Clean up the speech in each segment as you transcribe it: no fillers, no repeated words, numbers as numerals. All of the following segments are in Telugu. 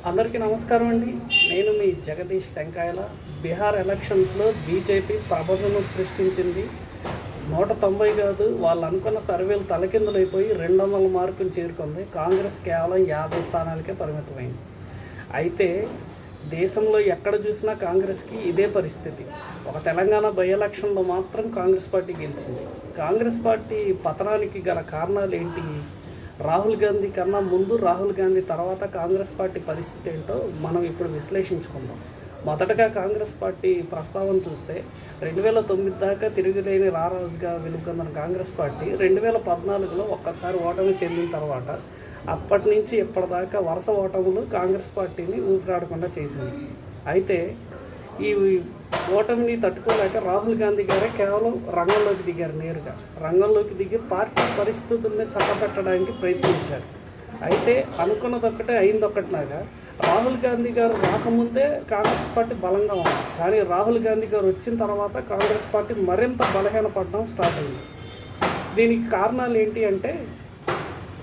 అందరికీ నమస్కారం అండి. నేను మీ జగదీష్ టెంకాయల. బీహార్ ఎలక్షన్స్లో బీజేపీ ప్రభంజనం సృష్టించింది. 190 కాదు, వాళ్ళు అనుకున్న సర్వేలు తలకిందులైపోయి 200 మార్కులు చేరుకుంది. కాంగ్రెస్ కేవలం 50 స్థానాలకే పరిమితమైంది. అయితే దేశంలో ఎక్కడ చూసినా కాంగ్రెస్కి ఇదే పరిస్థితి. ఒక తెలంగాణ బై ఎలక్షన్లో మాత్రం కాంగ్రెస్ పార్టీ గెలిచింది. కాంగ్రెస్ పార్టీ పతనానికి గల కారణాలు ఏంటి? రాహుల్ గాంధీ కన్నా ముందు, రాహుల్ గాంధీ తర్వాత కాంగ్రెస్ పార్టీ పరిస్థితి ఏంటో మనం ఇప్పుడు విశ్లేషించుకుందాం. మొదటగా కాంగ్రెస్ పార్టీ ప్రస్తావన చూస్తే 2009 దాకా తిరుగులేని రారాజుగా వెలుగొందిన కాంగ్రెస్ పార్టీ 2014లో ఒక్కసారి ఓటమి చెందిన తర్వాత అప్పటి నుంచి ఇప్పటిదాకా వరుస ఓటములు కాంగ్రెస్ పార్టీని ఊపిరాడకుండా చేసింది. అయితే ఈ ఓటమిని తట్టుకోలేక రాహుల్ గాంధీ గారే కేవలం రంగంలోకి దిగారు. నేరుగా రంగంలోకి దిగి పార్టీ పరిస్థితుల్ని చక్కబెట్టడానికి ప్రయత్నించారు. అయితే అనుకున్నదొక్కటే అయిందొక్కటిలాగా రాహుల్ గాంధీ గారు రాకముందే కాంగ్రెస్ పార్టీ బలంగా ఉంది. కానీ రాహుల్ గాంధీ గారు వచ్చిన తర్వాత కాంగ్రెస్ పార్టీ మరింత బలహీనపడడం స్టార్ట్ అయింది. దీనికి కారణాలు ఏంటి అంటే,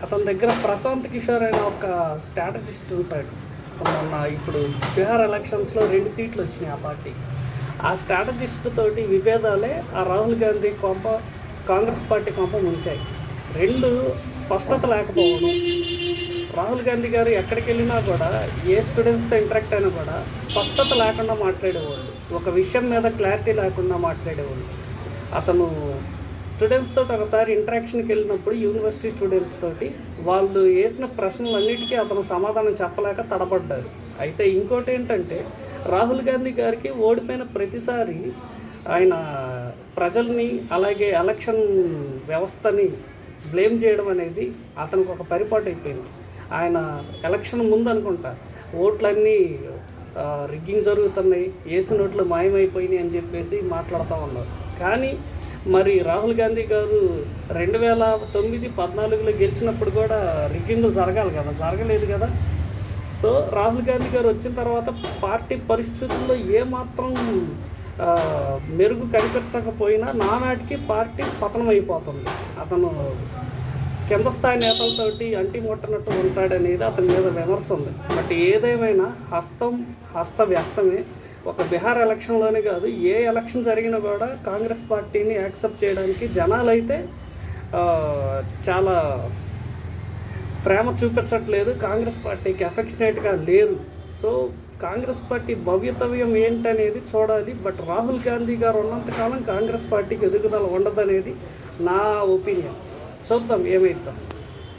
అతని దగ్గర ప్రశాంత్ కిషోర్ అనే ఒక స్ట్రాటజిస్ట్ ఉంటాడు. మొన్న ఇప్పుడు బీహార్ ఎలక్షన్స్లో 2 సీట్లు వచ్చినాయి ఆ పార్టీ. ఆ స్ట్రాటజిస్ట్ తోటి విభేదాలే ఆ రాహుల్ గాంధీ కొంప, కాంగ్రెస్ పార్టీ కొంప ముంచాయి. 2 స్పష్టత లేకపోవడం. రాహుల్ గాంధీ గారు ఎక్కడికి వెళ్ళినా కూడా, ఏ స్టూడెంట్స్తో ఇంటరాక్ట్ అయినా కూడా స్పష్టత లేకుండా మాట్లాడేవాళ్ళు. ఒక విషయం మీద క్లారిటీ లేకుండా మాట్లాడేవాళ్ళు. అతను స్టూడెంట్స్ తోటి ఒకసారి ఇంటరాక్షన్కి వెళ్ళినప్పుడు యూనివర్సిటీ స్టూడెంట్స్ తోటి వాళ్ళు వేసిన ప్రశ్నలన్నిటికీ అతను సమాధానం చెప్పలేక తడబడ్డారు. అయితే ఇంకోటి ఏంటంటే, రాహుల్ గాంధీ గారికి ఓడిపోయిన ప్రతిసారి ఆయన ప్రజల్ని అలాగే ఎలక్షన్ వ్యవస్థని బ్లేమ్ చేయడం అనేది అతనికి ఒక పరిపాటు అయిపోయింది. ఆయన ఎలక్షన్ ముందు అనుకుంటా ఓట్లన్నీ రిగ్గింగ్ జరుగుతున్నాయి, వేసిన ఓట్లు మాయమైపోయినాయి అని చెప్పేసి మాట్లాడుతూ ఉన్నారు. కానీ మరి రాహుల్ గాంధీ గారు 2009-14లో గెలిచినప్పుడు కూడా రిగ్గింగ్లు జరగాలి కదా, జరగలేదు కదా. సో రాహుల్ గాంధీ గారు వచ్చిన తర్వాత పార్టీ పరిస్థితుల్లో ఏమాత్రం మెరుగు కనిపించకపోయినా నానాటికి పార్టీ పతనం అయిపోతుంది. అతను కింద స్థాయి నేతలతోటి అంటిముట్టనట్టు ఉంటాడనేది అతని మీద విమర్శ ఉంది. బట్ ఏదేమైనా హస్తవ్యస్తమే. ఒక బీహార్ ఎలక్షన్లోనే కాదు, ఏ ఎలక్షన్ జరిగినా కూడా కాంగ్రెస్ పార్టీని యాక్సెప్ట్ చేయడానికి జనాలు అయితే చాలా ప్రేమ చూపించట్లేదు. కాంగ్రెస్ పార్టీకి ఎఫెక్షనేట్గా లేరు. సో కాంగ్రెస్ పార్టీ భవితవ్యం ఏంటనేది చూడాలి. బట్ రాహుల్ గాంధీ గారు ఉన్నంతకాలం కాంగ్రెస్ పార్టీకి ఎదుగుదల ఉండదనేది నా ఒపీనియన్. చూద్దాం ఏమైద్దాం.